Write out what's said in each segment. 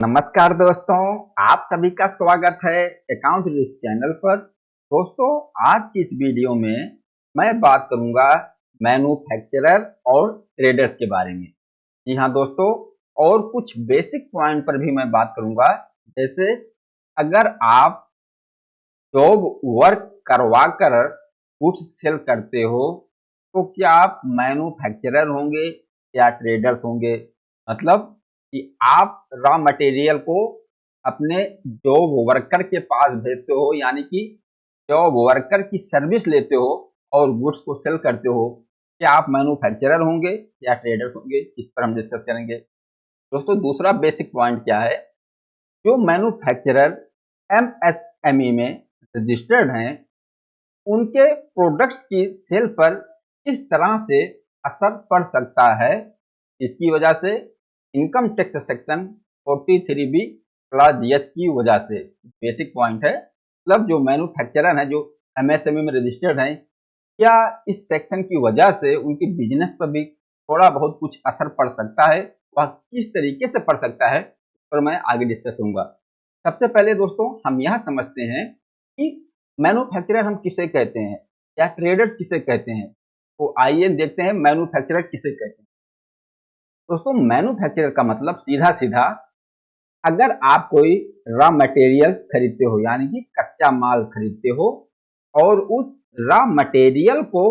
नमस्कार दोस्तों, आप सभी का स्वागत है अकाउंट रिस्क चैनल पर। दोस्तों, आज की इस वीडियो में मैं बात करूंगा मैन्युफैक्चरर और ट्रेडर्स के बारे में। जी हाँ दोस्तों, और कुछ बेसिक पॉइंट पर भी मैं बात करूंगा। जैसे अगर आप जॉब वर्क करवा कर गुड्स सेल करते हो तो क्या आप मैन्युफैक्चरर होंगे या ट्रेडर्स होंगे। मतलब कि आप रॉ मटेरियल को अपने जॉब वर्कर के पास भेजते हो, यानी कि जॉब वर्कर की सर्विस लेते हो और गुड्स को सेल करते हो। क्या आप मैन्युफैक्चरर होंगे या ट्रेडर्स होंगे, इस पर हम डिस्कस करेंगे। दोस्तों, दूसरा बेसिक पॉइंट क्या है, जो मैन्युफैक्चरर एमएसएमई में रजिस्टर्ड हैं, उनके प्रोडक्ट्स की सेल पर किस तरह से असर पड़ सकता है। इसकी वजह से income tax section 43B class DH की वजह से बेसिक पॉइंट है। मतलब जो मैन्युफैक्चरर हैं, जो एमएसएमई में रजिस्टर्ड हैं, क्या इस सेक्शन की वजह से उनकी बिजनेस पर भी थोड़ा बहुत कुछ असर पड़ सकता है, वह किस तरीके से पड़ सकता है, इस पर मैं आगे डिस्कस करूंगा। सबसे पहले दोस्तों, हम यह समझते हैं कि मैन्युफैक्चरर हम किसे कहते हैं या ट्रेडर्स किसे कहते हैं। तो आइए देखते हैं मैन्युफैक्चरर किसे कहते हैं। दोस्तों, मैन्युफैक्चरर का मतलब सीधा सीधा, अगर आप कोई रॉ मटेरियल्स खरीदते हो, यानी कि कच्चा माल खरीदते हो और उस रॉ मटेरियल को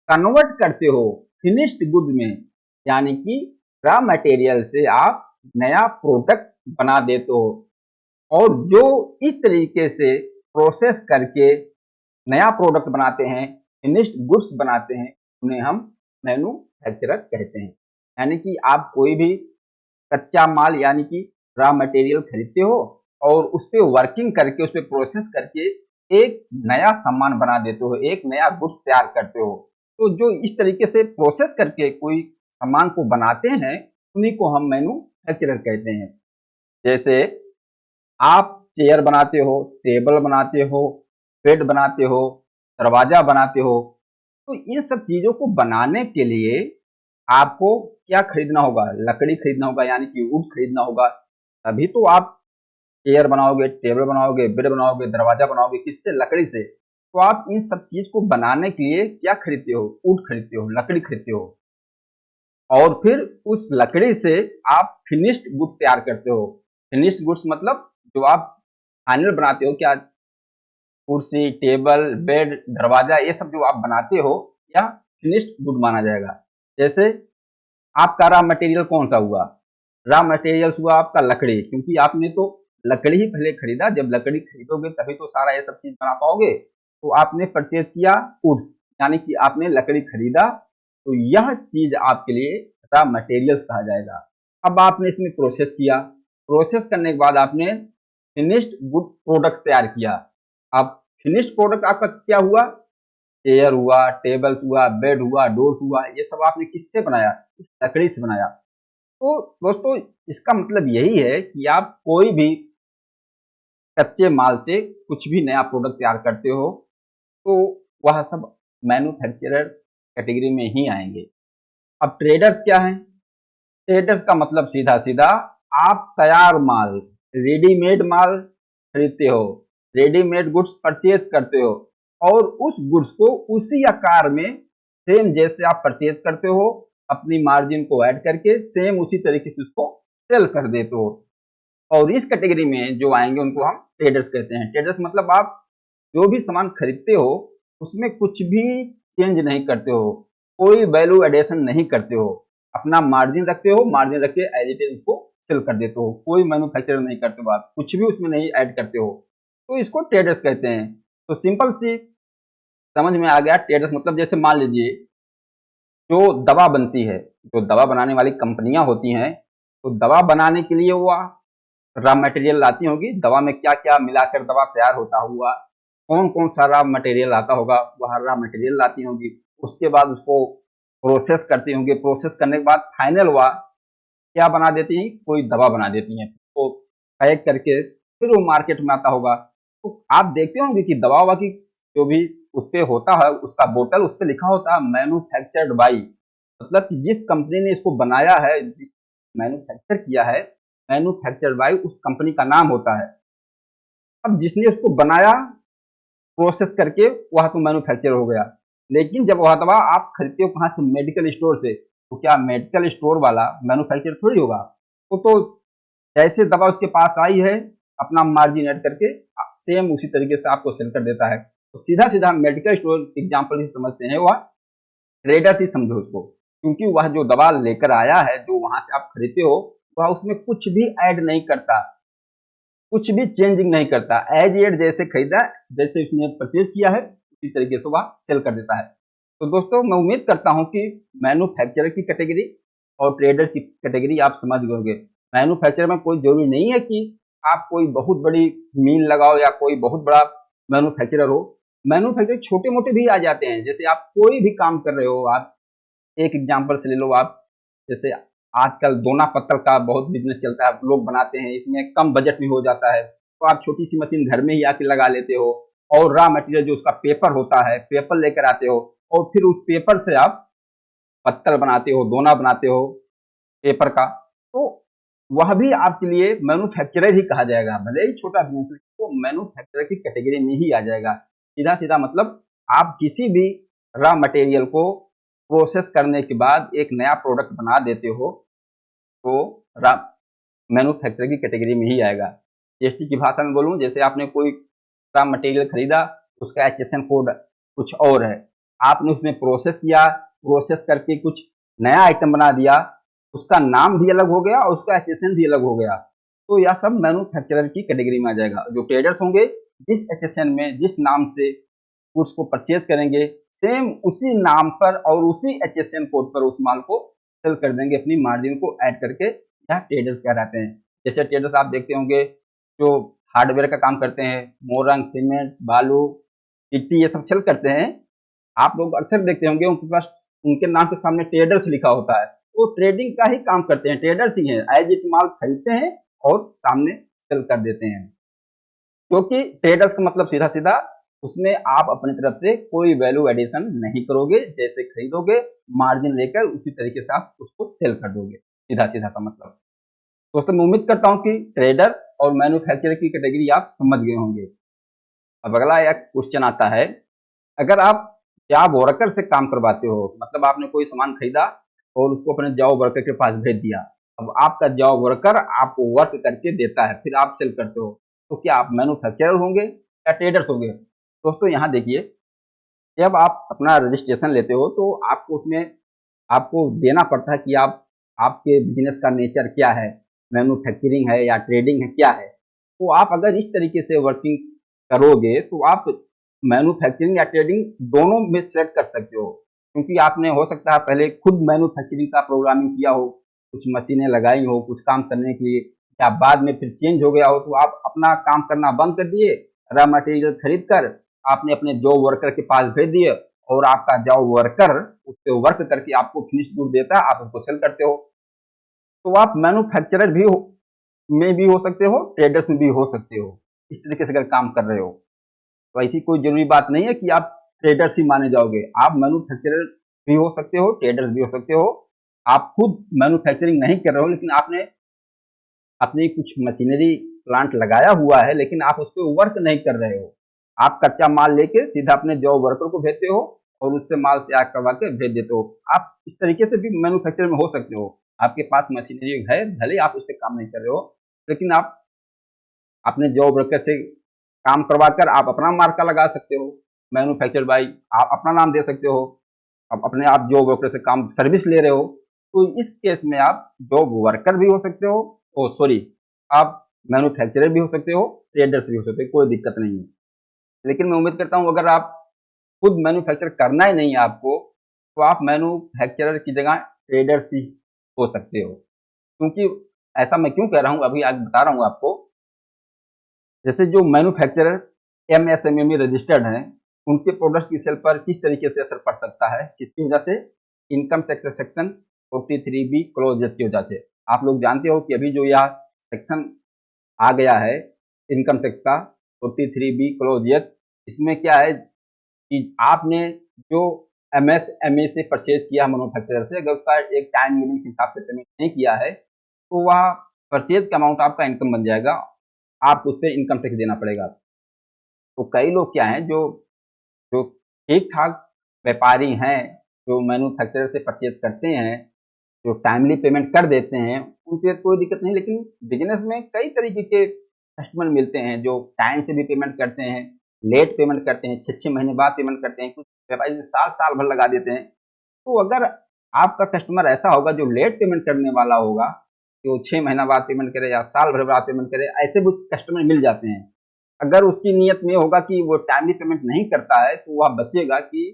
कन्वर्ट करते हो फिनिश्ड गुड में, यानी कि रॉ मटेरियल से आप नया प्रोडक्ट बना देते हो, और जो इस तरीके से प्रोसेस करके नया प्रोडक्ट बनाते हैं, फिनिश्ड गुड्स बनाते हैं, उन्हें हम मैन्युफैक्चरर कहते हैं। यानी कि आप कोई भी कच्चा माल यानी कि रॉ मटेरियल खरीदते हो और उस पर वर्किंग करके, उस पर प्रोसेस करके एक नया सामान बना देते हो, एक नया गुड्स तैयार करते हो। तो जो इस तरीके से प्रोसेस करके कोई सामान को बनाते हैं, उन्हीं को हम मैन्युफैक्चरर कहते हैं। जैसे आप चेयर बनाते हो, टेबल बनाते हो, बेड बनाते हो, दरवाजा बनाते हो, तो इन सब चीजों को बनाने के लिए आपको क्या खरीदना होगा, लकड़ी खरीदना होगा, यानी कि वुड खरीदना होगा। तभी तो आप चेयर बनाओगे, टेबल बनाओगे, बेड बनाओगे, दरवाजा बनाओगे, किससे? लकड़ी से। तो आप इन सब चीज को बनाने के लिए क्या खरीदते हो? वुड खरीदते हो, लकड़ी खरीदते हो, और फिर उस लकड़ी से आप फिनिश्ड गुड्स तैयार करते हो। फिनिश्ड गुड्स मतलब जो आप फाइनल बनाते हो, क्या कुर्सी, टेबल, बेड, दरवाजा, ये सब जो आप बनाते हो, या फिनिश्ड गुड माना जाएगा। जैसे आपका रॉ मटेरियल कौन सा हुआ? रॉ मटेरियल्स हुआ आपका लकड़ी, क्योंकि आपने तो लकड़ी ही पहले खरीदा। जब लकड़ी खरीदोगे तभी तो सारा ये सब चीज बना पाओगे। तो आपने परचेज किया वुड्स, यानी कि आपने लकड़ी खरीदा, तो यह चीज आपके लिए रॉ मटेरियल्स कहा जाएगा। अब आपने इसमें प्रोसेस किया, प्रोसेस करने के बाद आपने फिनिश्ड गुड प्रोडक्ट तैयार किया। अब फिनिश्ड प्रोडक्ट आपका क्या हुआ? चेयर हुआ, टेबल हुआ, बेड हुआ, डोर्स हुआ, ये सब आपने किससे बनाया? इस लकड़ी से बनाया। तो दोस्तों, इसका मतलब यही है कि आप कोई भी कच्चे माल से कुछ भी नया प्रोडक्ट तैयार करते हो, तो वह सब मैन्युफैक्चरर कैटेगरी में ही आएंगे। अब ट्रेडर्स क्या हैं? ट्रेडर्स का मतलब सीधा सीधा, आप तैयार माल, रेडीमेड माल खरीदते हो, रेडीमेड गुड्स परचेज करते हो, और उस गुड्स को उसी आकार में सेम जैसे आप परचेज करते हो, अपनी मार्जिन को ऐड करके सेम उसी तरीके से उसको सेल कर देते हो। और इस कैटेगरी में जो आएंगे उनको हम ट्रेडर्स कहते हैं। ट्रेडर्स मतलब आप जो भी सामान खरीदते हो उसमें कुछ भी चेंज नहीं करते हो, कोई वैल्यू एडिशन नहीं करते हो, अपना मार्जिन रखते हो, मार्जिन रख के एज इट इज उसको सेल कर देते हो, कोई मैन्युफैक्चर नहीं करते हो, आप कुछ भी उसमें नहीं ऐड करते हो, तो इसको ट्रेडर्स कहते हैं। तो सिंपल सी समझ में आ गया ट्रेडर्स मतलब। जैसे मान लीजिए जो दवा बनती है, जो दवा बनाने वाली कंपनियां होती हैं, तो दवा बनाने के लिए वो रॉ मटेरियल लाती होगी, दवा में क्या क्या मिलाकर दवा तैयार होता हुआ, कौन कौन सा रॉ मटेरियल आता होगा, वह रॉ मटेरियल लाती होंगी। उसके बाद उसको प्रोसेस करती होंगी, प्रोसेस करने के बाद फाइनल हुआ क्या बना देती हैं? कोई दवा बना देती हैं, तो पैक करके फिर वो मार्केट में आता होगा। तो आप देखते होंगे कि दवा ववा की जो भी उस पे होता है, उसका बोतल, उस पे लिखा होता है मैन्युफैक्चर्ड बाई, मतलब कि जिस कंपनी ने इसको बनाया है, जिस मैन्युफैक्चर किया है, मैन्युफैक्चर्ड बाय उस कंपनी का नाम होता है। अब जिसने उसको बनाया प्रोसेस करके वह तो मैन्युफैक्चर हो गया। लेकिन जब वह दवा आप खरीदते हो कहाँ से? मेडिकल स्टोर से, तो क्या मेडिकल स्टोर वाला मैन्युफैक्चर थोड़ी होगा? तो जैसे दवा उसके पास आई है अपना मार्जिन ऐड करके सेम उसी तरीके से आपको सेल कर देता है। तो सीधा सीधा मेडिकल स्टोर एग्जाम्पल ही समझते हैं, वह ट्रेडर्स ही समझो उसको, क्योंकि वह जो दवा लेकर आया है जो वहां से आप खरीदते हो वह उसमें कुछ भी ऐड नहीं करता, कुछ भी चेंजिंग नहीं करता। एज एड जैसे खरीदा, जैसे उसने परचेज किया है उसी तरीके से वह सेल कर देता है। तो दोस्तों मैं उम्मीद करता हूं कि मैन्युफैक्चरर की कैटेगरी और ट्रेडर की कैटेगरी आप समझ गए। मैन्युफैक्चरर में कोई जरूरी नहीं है कि आप कोई बहुत बड़ी मील लगाओ या कोई बहुत बड़ा मैन्युफैक्चरर हो। मैन्युफैक्चरर छोटे मोटे भी आ जाते हैं। जैसे आप कोई भी काम कर रहे हो, आप एक एग्जांपल से ले लो, आप जैसे आजकल दोना पत्तल का बहुत बिजनेस चलता है, लोग बनाते हैं, इसमें कम बजट में हो जाता है, तो आप छोटी सी मशीन घर में ही आके लगा लेते हो और रॉ मटेरियल जो उसका पेपर होता है, पेपर लेकर आते हो और फिर उस पेपर से आप पत्तल बनाते हो, दोना बनाते हो पेपर का। तो वह भी आपके लिए मैन्युफैक्चरर ही कहा जाएगा, भले ही छोटा बिजनेस तो मैन्युफैक्चरर की कैटेगरी में ही आ जाएगा। सीधा सीधा मतलब आप किसी भी रॉ मटेरियल को प्रोसेस करने के बाद एक नया प्रोडक्ट बना देते हो तो मैन्युफैक्चरर की कैटेगरी में ही आएगा। जीएसटी की भाषा में बोलूं, जैसे आपने कोई रॉ मटेरियल खरीदा, उसका एचएसएन कोड कुछ और है, आपने उसमें प्रोसेस किया, प्रोसेस करके कुछ नया आइटम बना दिया, उसका नाम भी अलग हो गया और उसका एचएसएन भी अलग हो गया, तो यह सब मैन्युफैक्चरर की कैटेगरी में आ जाएगा। जो ट्रेडर्स होंगे जिस एचएसएन में जिस नाम से गुड्स को परचेज करेंगे, सेम उसी नाम पर और उसी एचएसएन कोड पर उस माल को सेल कर देंगे, अपनी मार्जिन को ऐड करके। यह ट्रेडर्स कहलाते हैं। जैसे ट्रेडर्स आप देखते होंगे जो हार्डवेयर का काम करते हैं, मोरंग, सीमेंट, बालू, गिट्टी, ये सब सेल करते हैं, आप लोग अक्सर देखते होंगे उनके पास उनके नाम के सामने ट्रेडर्स लिखा होता है। वो ट्रेडिंग का ही काम करते हैं, ट्रेडर्स ही हैं, एज इट माल खरीदते हैं और सामने सेल कर देते हैं। क्योंकि ट्रेडर्स का मतलब सीधा सीधा उसमें आप अपनी तरफ से कोई वैल्यू एडिशन नहीं करोगे, जैसे खरीदोगे मार्जिन लेकर उसी तरीके से आप उसको सेल कर दोगे, सीधा सीधा सा मतलब। दोस्तों मैं उम्मीद करता हूं कि ट्रेडर्स और मैन्युफैक्चरर की कैटेगरी आप समझ गए होंगे। अब अगला एक क्वेश्चन आता है, अगर आप जॉब वर्कर से काम करवाते हो, मतलब आपने कोई सामान खरीदा और उसको अपने जॉब वर्कर के पास भेज दिया, अब आपका जॉब वर्कर आपको वर्क करके देता है, फिर आप सेल करते हो, तो क्या आप मैन्युफैक्चरर होंगे या ट्रेडर्स होंगे? दोस्तों यहाँ देखिए, जब आप अपना रजिस्ट्रेशन लेते हो तो आपको उसमें आपको देना पड़ता है कि आप आपके बिजनेस का नेचर क्या है, मैन्युफैक्चरिंग है या ट्रेडिंग है, क्या है। तो आप अगर इस तरीके से वर्किंग करोगे तो आप मैन्युफैक्चरिंग या ट्रेडिंग दोनों में सेलेक्ट कर सकते हो, क्योंकि आपने हो सकता है पहले खुद मैन्युफैक्चरिंग का प्रोग्रामिंग किया हो, कुछ मशीनें लगाई हो कुछ काम करने के लिए, या बाद में फिर चेंज हो गया हो तो आप अपना काम करना बंद कर दिए, रॉ मटेरियल खरीद कर आपने अपने जॉब वर्कर के पास भेज दिए और आपका जॉब वर्कर उस पर वर्क करके आपको फिनिश गुड देता है, आप उसको सेल करते हो। तो आप मैन्युफैक्चरर में भी हो सकते हो, ट्रेडर्स में भी हो सकते हो, इस तरीके से अगर काम कर रहे हो। तो ऐसी कोई जरूरी बात नहीं है कि आप ट्रेडर्स ही माने जाओगे, आप मैन्युफैक्चरर भी हो सकते हो, ट्रेडर्स भी हो सकते हो। आप खुद मैन्युफैक्चरिंग नहीं कर रहे हो लेकिन आपने अपनी कुछ मशीनरी प्लांट लगाया हुआ है, लेकिन आप उस पर वर्क नहीं कर रहे हो, आप कच्चा माल लेके सीधा अपने जॉब वर्कर को भेजते हो और उससे माल तैयार करवा के भेज देते हो। आप इस तरीके से भी मैन्युफैक्चर में हो सकते हो, आपके पास मशीनरी है, भले आप उस पर काम नहीं कर रहे हो, लेकिन आप अपने जॉब वर्कर से काम करवा कर आप अपना मार्का लगा सकते हो, मैन्युफैक्चर बाई आप अपना नाम दे सकते हो, आप अपने आप जॉब वर्कर से काम सर्विस ले रहे हो, तो इस केस में आप जॉब वर्कर भी हो सकते हो, ओ सॉरी, आप मैन्युफैक्चरर भी हो सकते हो, ट्रेडर्स भी हो सकते हो, कोई दिक्कत नहीं है। लेकिन मैं उम्मीद करता हूँ अगर आप खुद मैन्युफैक्चर करना ही नहीं है आपको, तो आप मैन्युफैक्चरर की जगह ट्रेडर्स ही हो सकते हो। क्योंकि ऐसा मैं क्यों कह रहा हूँ अभी आगे बता रहा हूँ आपको। जैसे जो मैन्युफैक्चरर MSME रजिस्टर्ड हैं, उनके प्रोडक्ट्स की सेल पर किस तरीके से असर पड़ सकता है, किसकी वजह से? Income tax section 43B close H की वजह से। आप लोग जानते हो कि अभी जो यह सेक्शन आ गया है इनकम टैक्स का 43B क्लोज एच, इसमें क्या है कि आपने जो MSME से परचेज किया मैन्युफैक्चरर से, अगर उसका एक टाइम लिमिट के हिसाब से पेमेंट नहीं किया है तो वह परचेज का अमाउंट आपका इनकम बन जाएगा, आप उस पर इनकम टैक्स देना पड़ेगा। तो कई लोग क्या हैं जो जो ठीक ठाक व्यापारी हैं, जो मैन्युफैक्चरर से परचेज करते हैं, जो टाइमली पेमेंट कर देते हैं, उनके कोई दिक्कत नहीं। लेकिन बिजनेस में कई तरीके के कस्टमर मिलते हैं जो टाइम से भी पेमेंट करते हैं, लेट पेमेंट करते हैं, 6-6 महीने बाद पेमेंट करते हैं, कुछ व्यापारी साल भर लगा देते हैं। तो अगर आपका कस्टमर ऐसा होगा जो लेट पेमेंट करने वाला होगा, जो 6 महीना बाद पेमेंट करे या साल भर बाद पेमेंट करे, ऐसे भी कस्टमर मिल जाते हैं। अगर उसकी नीयत में होगा कि वो टाइमली पेमेंट नहीं करता है, तो वह बचेगा कि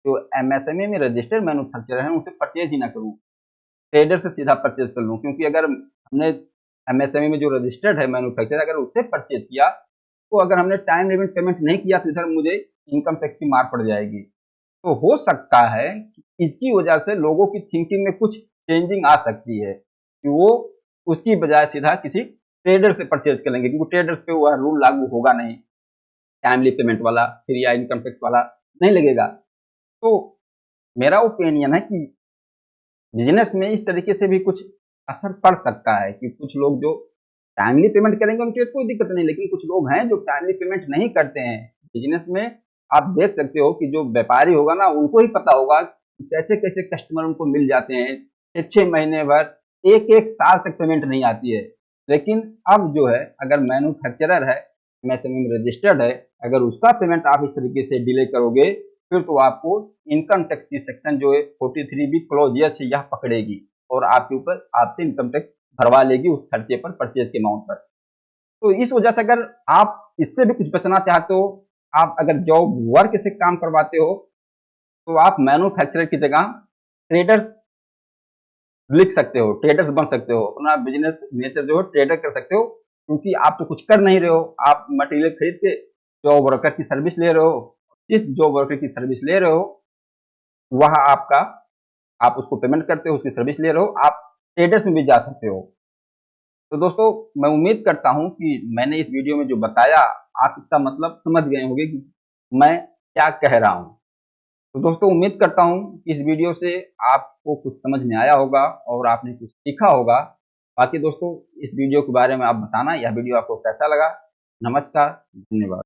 जो एमएसएमई में रजिस्टर्ड मैन्युफैक्चरर है उनसे परचेज ही ना करूं, ट्रेडर से सीधा परचेज कर लूं। क्योंकि अगर हमने एमएसएमई में जो रजिस्टर्ड है मैन्युफैक्चरर, अगर उससे परचेज किया, तो अगर हमने टाइम लिमिट पेमेंट नहीं किया तो इधर मुझे इनकम टैक्स की मार पड़ जाएगी। तो हो सकता है कि इसकी वजह से लोगों की थिंकिंग में कुछ चेंजिंग आ सकती है कि वो उसकी बजाय सीधा किसी ट्रेडर से परचेज कर लेंगे, क्योंकि ट्रेडर्स पे वह रूल लागू होगा नहीं, टाइमली पेमेंट वाला फिर या इनकम टैक्स वाला नहीं लगेगा। तो मेरा ओपिनियन है कि बिजनेस में इस तरीके से भी कुछ असर पड़ सकता है कि कुछ लोग जो टाइमली पेमेंट करेंगे उनके कोई दिक्कत नहीं, लेकिन कुछ लोग हैं जो टाइमली पेमेंट नहीं करते हैं। बिजनेस में आप देख सकते हो कि जो व्यापारी होगा ना, उनको ही पता होगा कैसे कैसे कस्टमर उनको मिल जाते हैं, 6-6 महीने भर, एक साल तक पेमेंट नहीं आती है। लेकिन अब जो है, अगर मैन्युफैक्चरर है, एमएसएमई में रजिस्टर्ड है, अगर उसका पेमेंट आप इस तरीके से डिले करोगे, फिर तो आपको इनकम टैक्स की सेक्शन जो है 43B क्लॉज एच यह पकड़ेगी और आपके ऊपर आपसे इनकम टैक्स भरवा लेगी उस खर्चे पर, परचेज के अमाउंट पर। तो इस वजह से अगर आप इससे भी कुछ बचना चाहते हो, आप अगर जॉब वर्क से काम करवाते हो, तो आप मैन्युफैक्चरर की जगह ट्रेडर्स लिख सकते हो, ट्रेडर्स बन सकते हो, अपना बिजनेस नेचर जो है ट्रेडर कर सकते हो। क्योंकि आप तो कुछ कर नहीं रहे हो, आप मटेरियल खरीद के जॉब वर्कर की सर्विस ले रहे हो। जिस जॉब वर्कर की सर्विस ले रहे हो वह आपका, आप उसको पेमेंट करते हो, उसकी सर्विस ले रहे हो, आप ट्रेडर्स में भी जा सकते हो। तो दोस्तों, मैं उम्मीद करता हूं कि मैंने इस वीडियो में जो बताया आप इसका मतलब समझ गए होंगे कि मैं क्या कह रहा हूं। तो दोस्तों, उम्मीद करता हूं कि इस वीडियो से आपको कुछ समझ में आया होगा और आपने कुछ सीखा होगा। बाकी दोस्तों, इस वीडियो के बारे में आप बताना, यह वीडियो आपको कैसा लगा। नमस्कार, धन्यवाद।